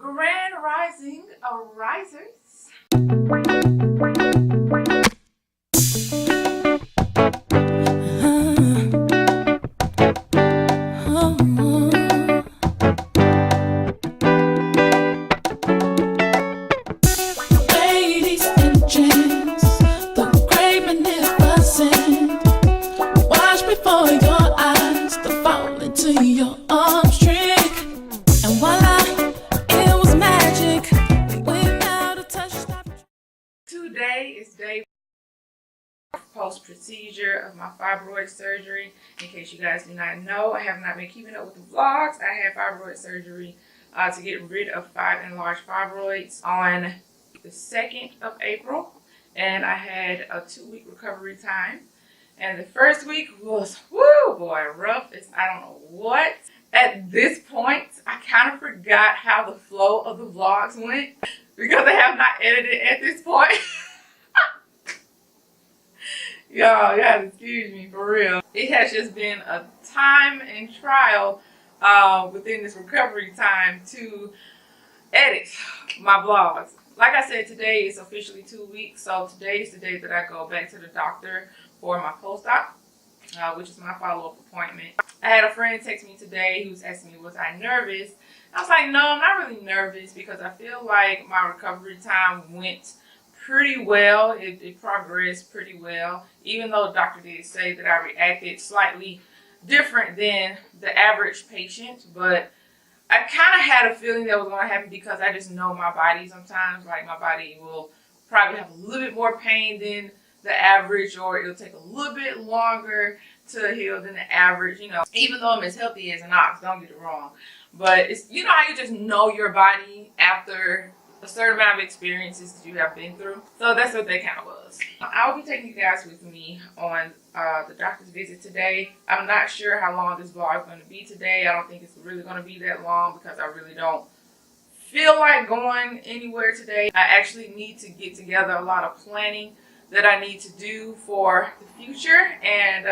Grand Rising Arisers. Ladies and gents, the great magnificent. Watch before your eyes to fall into your arms trick. And voila, it was magic. Without a touch, stop. Today is day post-procedure of my fibroid surgery. In case you guys do not know, I have not been keeping up with the vlogs. I had fibroid surgery to get rid of 5 enlarged fibroids on the 2nd of April, and I had a 2-week recovery time. And the first week was, whoo boy, rough as I don't know what. At this point, I kind of forgot how the flow of the vlogs went because I have not edited at this point. Y'all gotta excuse me for real. It has just been a time and trial within this recovery time to edit my vlogs. Like I said, today is officially 2 weeks, so today is the day that I go back to the doctor for my post-op, which is my follow-up appointment. I had a friend text me today who was asking me, was I nervous? I was like, no, I'm not really nervous because I feel like my recovery time went pretty well. It progressed pretty well, even though the doctor did say that I reacted slightly different than the average patient, but I kind of had a feeling that was going to happen because I just know my body sometimes. Like, my body will probably have a little bit more pain than the average, or it'll take a little bit longer to heal than the average, you know, even though I'm as healthy as an ox, don't get it wrong. But it's, you know how you just know your body after a certain amount of experiences that you have been through. So that's what that kind of was. I'll be taking you guys with me on the doctor's visit today. I'm not sure how long this vlog is going to be today. I don't think it's really going to be that long because I really don't feel like going anywhere today. I actually need to get together a lot of planning that I need to do for the future, and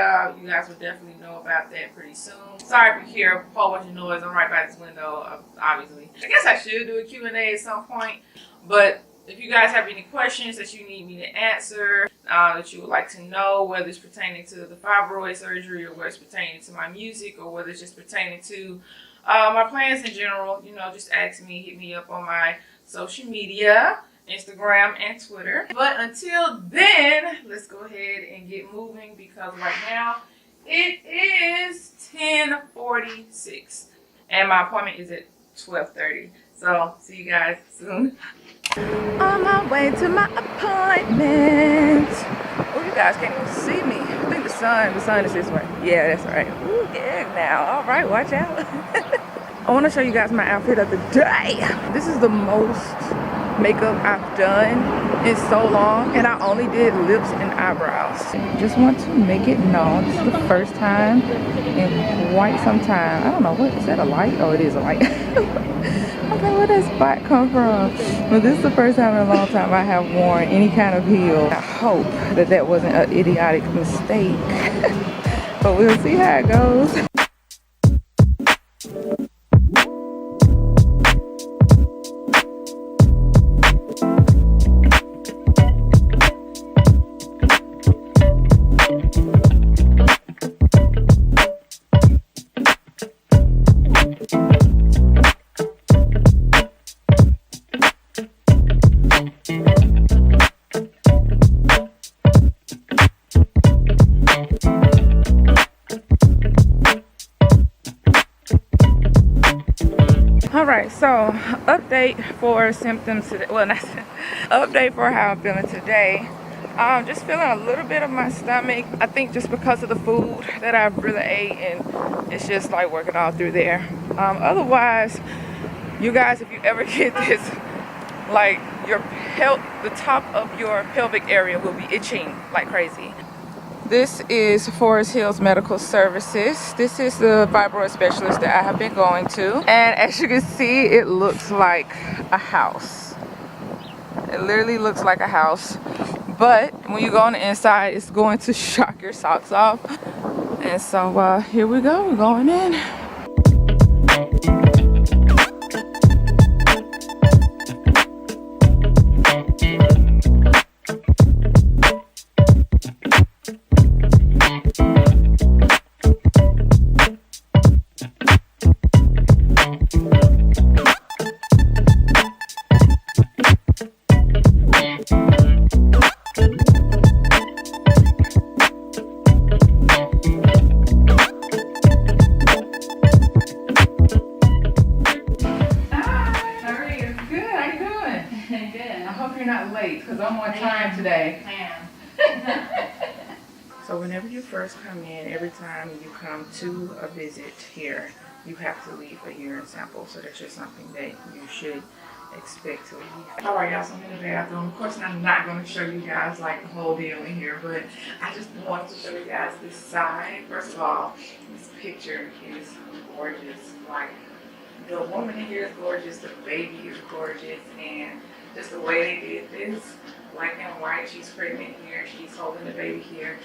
you guys will definitely know about that pretty soon. Sorry if you hear a whole bunch of noise. I'm right by this window, obviously. I guess I should do a Q&A at some point, but if you guys have any questions that you need me to answer, that you would like to know, whether it's pertaining to the fibroid surgery or whether it's pertaining to my music or whether it's just pertaining to my plans in general, you know, just ask me, hit me up on my social media, Instagram and Twitter. But until then, let's go ahead and get moving because right now it is 10:46 and my appointment is at 12:30. So see you guys soon. On my way to my appointment. Oh, you guys can't even see me. I think the sun is this way. Yeah, that's right. Ooh, yeah, now. All right, watch out. I want to show you guys my outfit of the day. This is the most makeup I've done in so long, and I only did lips and eyebrows. Just want to make it known, this is the first time in quite some time. I don't know, what is that, a light? Oh, it is a light. Okay, where did that spot come from? Well, this is the first time in a long time I have worn any kind of heel. I hope that that wasn't an idiotic mistake, but we'll see how it goes. Alright, so update for symptoms today. Well, not update for how I'm feeling today. Just feeling a little bit of my stomach. I think just because of the food that I've really ate, and it's just like working all through there. Otherwise, you guys, if you ever get this, like the top of your pelvic area will be itching like crazy. This is Forest Hills Medical Services. This is the fibroid specialist that I have been going to. And as you can see, it looks like a house. It literally looks like a house. But when you go on the inside, it's going to shock your socks off. And so here we go, we're going in. hope you're not late because I'm on time today. I am. So whenever you first come in, every time you come to a visit here, you have to leave a urine sample. So that's just something that you should expect to leave. All right, y'all, so I'm in the bathroom. Of course, I'm not going to show you guys like the whole deal in here, but I just wanted to show you guys this side. First of all, this picture is gorgeous. Like, the woman in here is gorgeous, the baby is gorgeous, and just the way they did this, black and white. She's pregnant here, she's holding the baby here.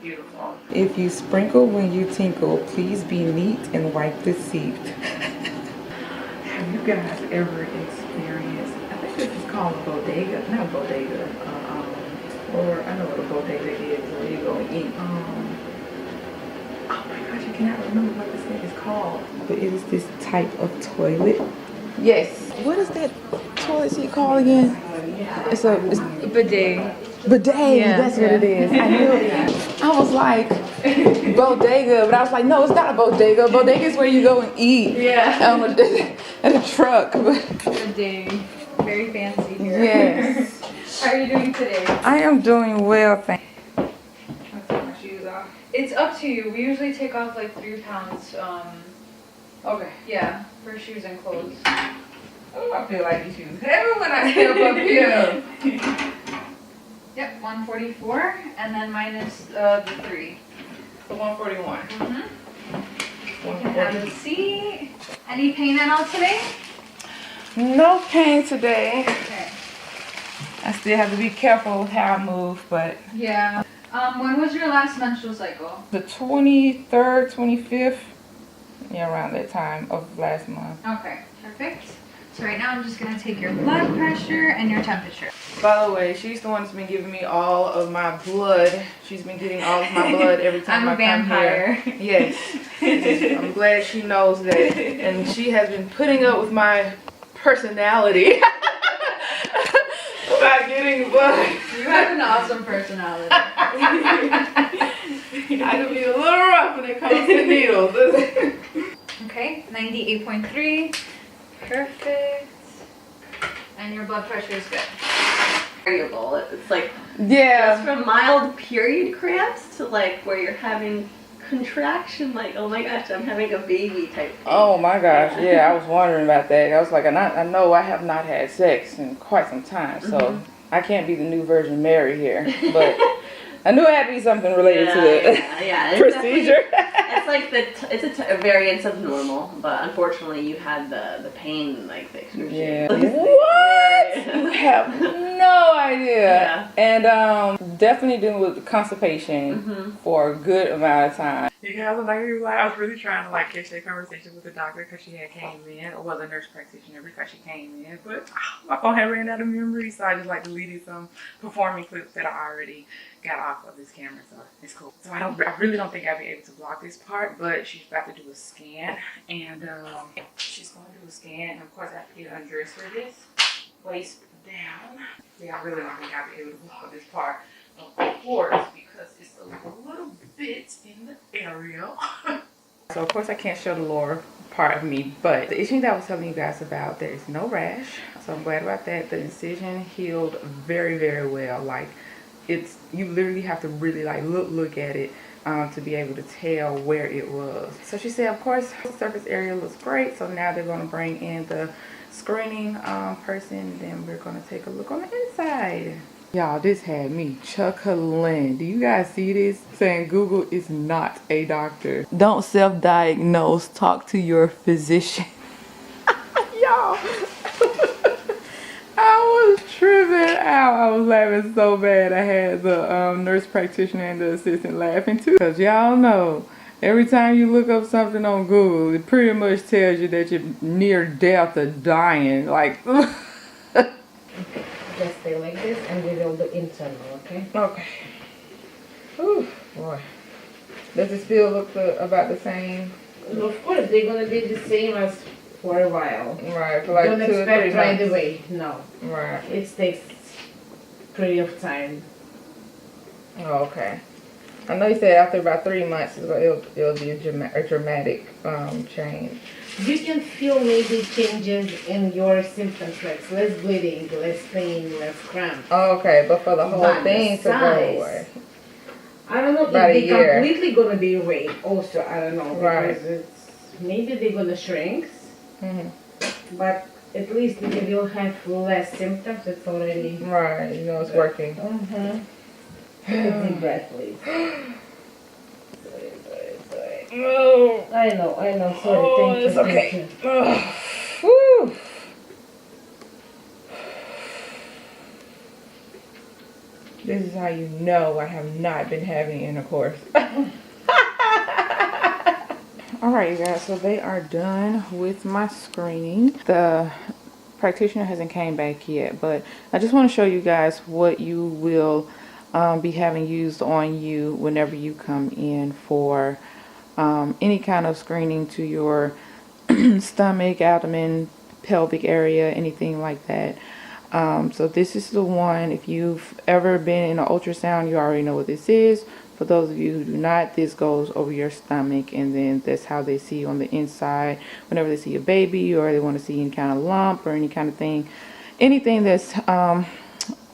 Beautiful. If you sprinkle when you tinkle, please be neat and wipe the seat. Have you guys ever experienced, I think this is called a bodega, not bodega, or I know what a bodega is, where you go and eat. Oh my gosh, I cannot remember what this thing is called. But it is this type of toilet. Yes. What is that toilet seat called again? It's a Bidet. bidet, Yeah, that's what it is. I knew it. I was like, bodega, but I was like, no, it's not a bodega. Bodega is where you go and eat. Yeah. At a truck. Bidet. Very fancy here. Yes. How are you doing today? I am doing well, thank you. I'll take my shoes off. It's up to you. We usually take off like 3 pounds. Okay. Yeah, for shoes and clothes. Oh, I feel like these shoes heavy when I step up here. Yep, 144, and then minus the 3. The 141. Mm-hmm. You can have a seat. Any pain at all today? No pain today. Okay. I still have to be careful with how I move, but Yeah. When was your last menstrual cycle? the 23rd, 25th, yeah, around that time of last month. Okay, perfect. So right now I'm just gonna take your blood pressure and your temperature. By the way, she's the one that's been giving me all of my blood. She's been getting all of my blood every time I'm a I come vampire. here. Yes. I'm glad she knows that. And she has been putting up with my personality by getting blood. You have an awesome personality. I can be a little rough when it comes to needles. Okay, 98.3. Perfect. And your blood pressure is good. Variable. It's like Yeah. just from mild period cramps to like where you're having contraction, like oh my gosh, I'm having a baby type thing. Oh my gosh, yeah, I was wondering about that. I was like, I know I have not had sex in quite some time, so I can't be the new Virgin Mary here. But I knew it had to be something related to the It's procedure. It's like it's a variance of normal, but unfortunately you had the pain, like the excruciating. Yeah. What? You have no idea. Yeah. And definitely dealing with constipation for a good amount of time. You guys, I was really trying to like catch that conversation with the doctor because she had came in, or well, the nurse practitioner because she came in, but my phone had ran out of memory, so I just like deleted some performing clips that I already got off of this camera, so it's cool. So I really don't think I'll be able to block this part, but she's about to do a scan, and she's going to do a scan, and of course I have to get undressed for this, waist down. Yeah, I really don't think I'll be able to block this part, of course, because it's a little bit in the area. So of course I can't show the lower part of me, but the issue that I was telling you guys about, there is no rash, so I'm glad about that. The incision healed very, very well. Like, it's, you literally have to really like look at it to be able to tell where it was. So she said, of course, the surface area looks great. So now they're going to bring in the screening person, and then we're going to take a look on the inside. Y'all, this had me chuckling. Do you guys see this? Saying Google is not a doctor. Don't self-diagnose. Talk to your physician. Y'all. I was tripping out. I was laughing so bad. I had the nurse practitioner and the assistant laughing too. Because y'all know, every time you look up something on Google, it pretty much tells you that you're near death or dying. Like, Just stay like this and we will do internal, okay? okay. Whew, boy. Does it still look about the same? Of course, they're gonna be the same as for a while. Right, for like Don't 2 or 3 expect right months. away, no. Right. It takes period of time. Oh, okay. I know you said after about 3 months it'll be a dramatic change. You can feel maybe changes in your symptoms, like less bleeding, less pain, less cramp. Oh, okay, but for the whole But thing the to go size, away. I don't know if About a they're year. completely gonna be away. Also, I don't know, Right. because it's, maybe they're gonna shrink, Hmm. but at least if you will have less symptoms, it's already. Right, you know it's working. Mm-hmm. Take a deep breath, please. Oh, I know. Sorry, oh, thank you. it's okay. Thank you. Oh, whew. This is how you know I have not been having intercourse. Alright, you guys, so they are done with my screening. The practitioner hasn't came back yet, but I just want to show you guys what you will be having used on you whenever you come in for any kind of screening to your stomach, abdomen, pelvic area, anything like that. So this is the one. If you've ever been in an ultrasound, you already know what this is. For those of you who do not, this goes over your stomach, and then that's how they see on the inside whenever they see a baby, or they want to see any kind of lump or any kind of thing, anything that's on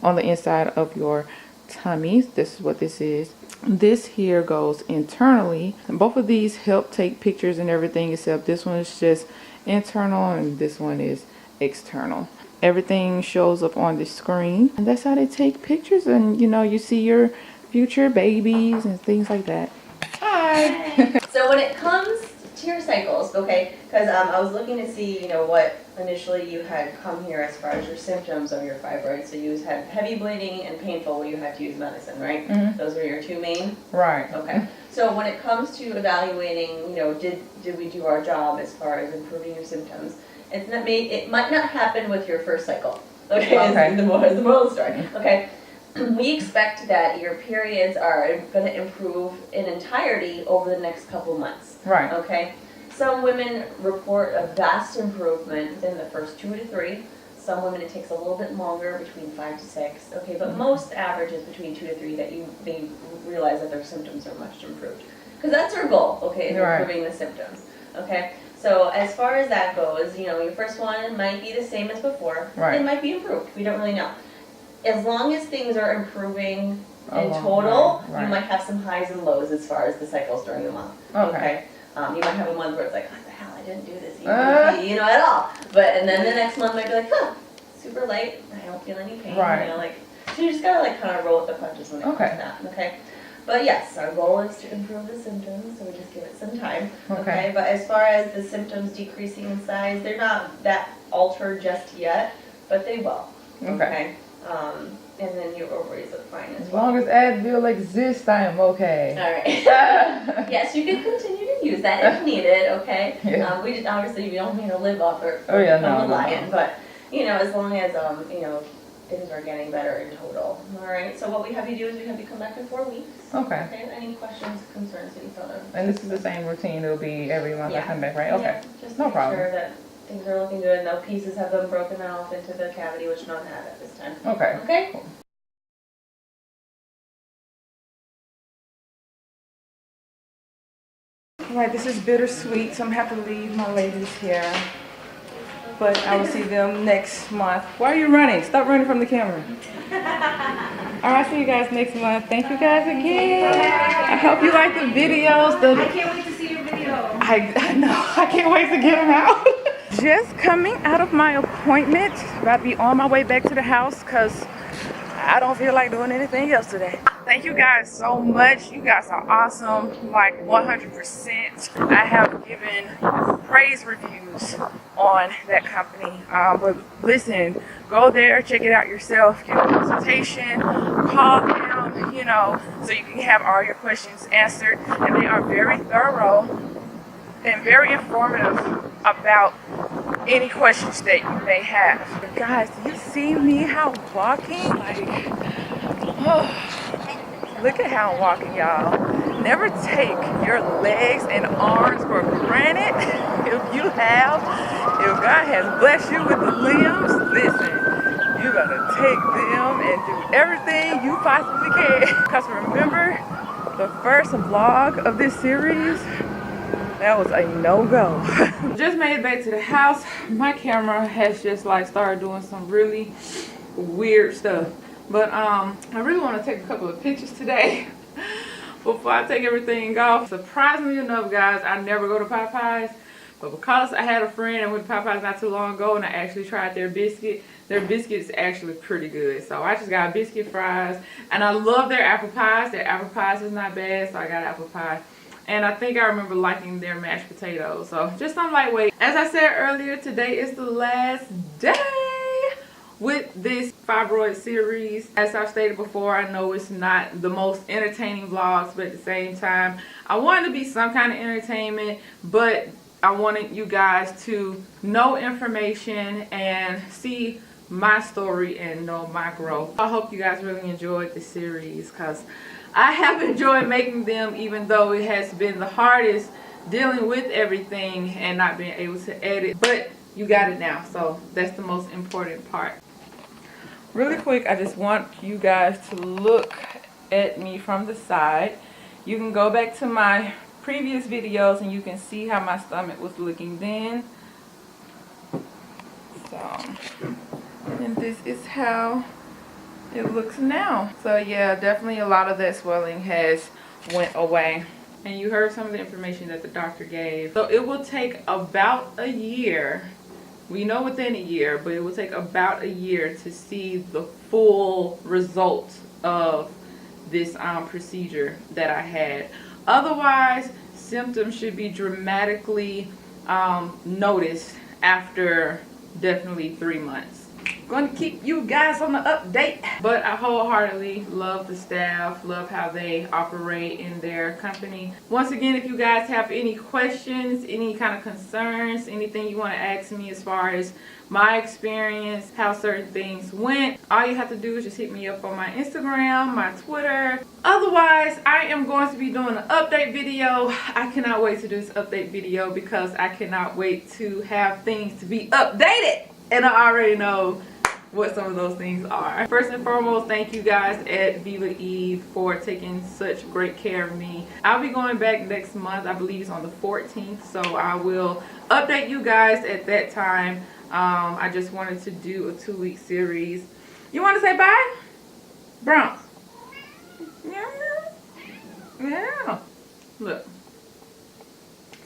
the inside of your tummy. This is what this is. This here goes internally, and both of these help take pictures and everything, except this one is just internal and this one is external. Everything shows up on the screen, and that's how they take pictures, and you know, you see your future babies and things like that. Hi. So when it comes to your cycles, okay, because I was looking to see, you know, what initially you had come here as far as your symptoms of your fibroid. So you had heavy bleeding and painful where you had to use medicine, right? Mhm. Those were your two main? Right. Okay. So when it comes to evaluating, you know, did we do our job as far as improving your symptoms? It's not it might not happen with your first cycle. Okay. Okay. Is the moral of the story. Okay. We expect that your periods are going to improve in entirety over the next couple months. Right. Okay. Some women report a vast improvement within the first 2 to 3. Some women it takes a little bit longer, between 5 to 6. Okay, but most average is between 2 to 3 that they realize that their symptoms are much improved. Because that's our goal. Okay, is Right. improving the symptoms. Okay. So as far as that goes, you know, your first one might be the same as before. Right. It might be improved. We don't really know. As long as things are improving in Along, total, right. you might have some highs and lows as far as the cycles during the month. Okay. You might have a month where it's like, what the hell, I didn't do this, you know, at all. And then the next month might be like, huh, super light, I don't feel any pain. Right. You know, like, so you just gotta like kind of roll with the punches when it comes to that. Okay. But yes, our goal is to improve the symptoms, so we just give it some time. Okay. But as far as the symptoms decreasing in size, they're not that altered just yet, but they will. Okay. And then your ovaries look fine as As well. long as Advil exists, I am okay. All right. Yes, you can continue to use that if needed. Okay. Yeah. We just, obviously we don't mean to live off or Oh, yeah, become no, a no, lion, no. but you know, as long as you know, things are getting better in total. All right. So what we have you do is we have you come back in 4 weeks. Okay. Okay. Any questions, concerns that you felt of? And this is the same routine. It'll be every month I Yeah. come back, right? Okay. Yeah, just No make problem. sure that things are looking good. No pieces have been broken off into the cavity, which none have at this time. Okay. Okay. Cool. Alright, this is bittersweet, so I'm gonna have to leave my ladies here. But I will see them next month. Why are you running? Stop running from the camera. Alright, see you guys next month. Thank you guys again. I hope you like the videos. I can't wait to see your video. I know, I can't wait to get them out. Just coming out of my appointment. About to be on my way back to the house because I don't feel like doing anything else today. Thank you guys so much. You guys are awesome, like 100%. I have given praise reviews on that company. But listen, go there, check it out yourself, get a consultation, call them, you know, so you can have all your questions answered. And they are very thorough and very informative about any questions that you may have. Guys, do you see me how I'm walking? Like, oh, look at how I'm walking, y'all. Never take your legs and arms for granted. If you have, if God has blessed you with the limbs, listen, you gotta take them and do everything you possibly can. Because remember, The first vlog of this series, that was a no-go. Just made it back to the house. My camera has just like started doing some really weird stuff. But I really want to take a couple of pictures today before I take everything off. Surprisingly enough, guys, I never go to Popeyes. But because I had a friend and went to Popeyes not too long ago and I actually tried their biscuit is actually pretty good. So I just got biscuit fries. And I love their apple pies. Their apple pies is not bad, so I got apple pie. And I think I remember liking their mashed potatoes. So just some lightweight. As I said earlier, today is the last day with this fibroid series. As I've stated before, I know it's not the most entertaining vlogs, but at the same time, I wanted to be some kind of entertainment, but I wanted you guys to know information and see my story and know my growth. I hope you guys really enjoyed the series because I have enjoyed making them, even though it has been the hardest dealing with everything and not being able to edit. But you got it now, so that's the most important part. Really quick, I just want you guys to look at me from the side. You can go back to my previous videos and you can see how my stomach was looking then. So, and this is how it looks now. So yeah, definitely a lot of that swelling has went away. And you heard some of the information that the doctor gave. So it will take about a year. We know within a year, but it will take about a year to see the full results of this procedure that I had. Otherwise, symptoms should be dramatically noticed after definitely 3 months. Going to keep you guys on the update. But I wholeheartedly love the staff, love how they operate in their company. Once again, if you guys have any questions, any kind of concerns, anything you want to ask me as far as my experience, how certain things went, all you have to do is just hit me up on my Instagram, my Twitter. Otherwise, I am going to be doing an update video. I cannot wait to do this update video because I cannot wait to have things to be updated. And I already know what some of those things are. First and foremost, thank you guys at Viva Eve for taking such great care of me. I'll be going back next month. I believe it's on the 14th. So I will update you guys at that time. I just wanted to do a 2-week series. You want to say bye? Bronx. Yeah. Yeah. Look.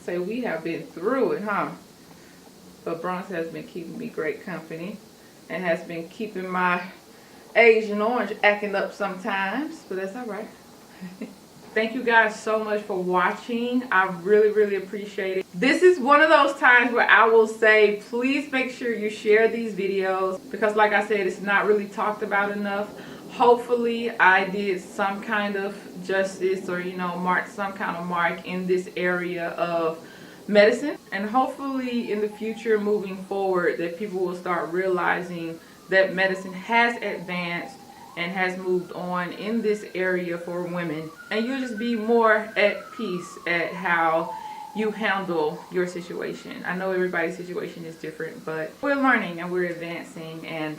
Say we have been through it, huh? But Bronx has been keeping me great company and has been keeping my Asian orange acting up sometimes, but that's all right. Thank you guys so much for watching. I really, really appreciate it. This is one of those times where I will say, please make sure you share these videos because like I said, it's not really talked about enough. Hopefully I did some kind of justice or, you know, marked some kind of mark in this area of medicine, and hopefully in the future moving forward that people will start realizing that medicine has advanced and has moved on in this area for women, and you'll just be more at peace at how you handle your situation. I know everybody's situation is different, but we're learning and we're advancing, and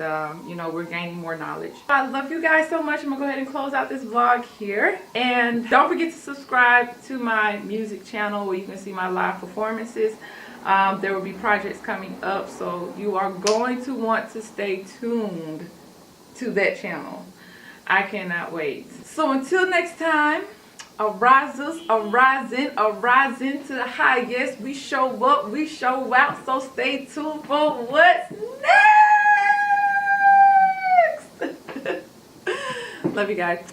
you know, we're gaining more knowledge. I love you guys so much. I'm gonna go ahead and close out this vlog here, and don't forget to subscribe to my music channel where you can see my live performances. There will be projects coming up, so you are going to want to stay tuned to that channel. I cannot wait. So until next time, arisers, arising to the highest. We show up, we show out, so stay tuned for what's next. Love you guys.